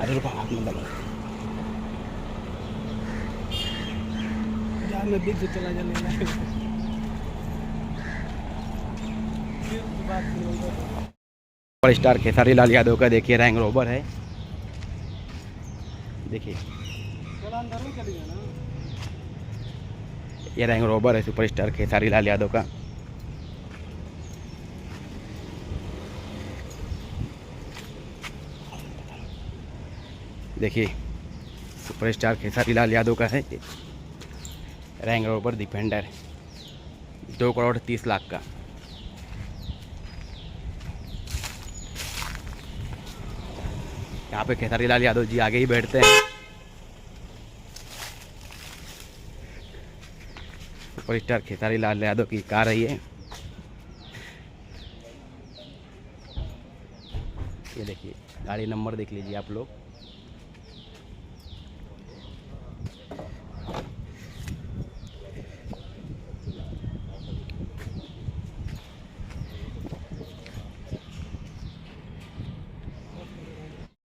अरे रुको मतलब यार मैं बीच से चला जाने लगा। बात नहीं होगा। सुपर स्टार खेसारी लाल यादव का देखिए रैंग रोवर है। देखिए चला अंदर में चली जाना। ये रैंग रोवर है सुपर स्टार खेसारी लाल यादव का। देखिए सुपर स्टार खेसारी लाल यादव का है wrong rover defender 2 crore 30 lakh का। यहाँ पे खेसारी लाल यादव जी आगे ही बैठते हैं। सुपर स्टार खेसारी लाल यादव की कार है ये देखिए गाड़ी नंबर देख लीजिए आप लोग।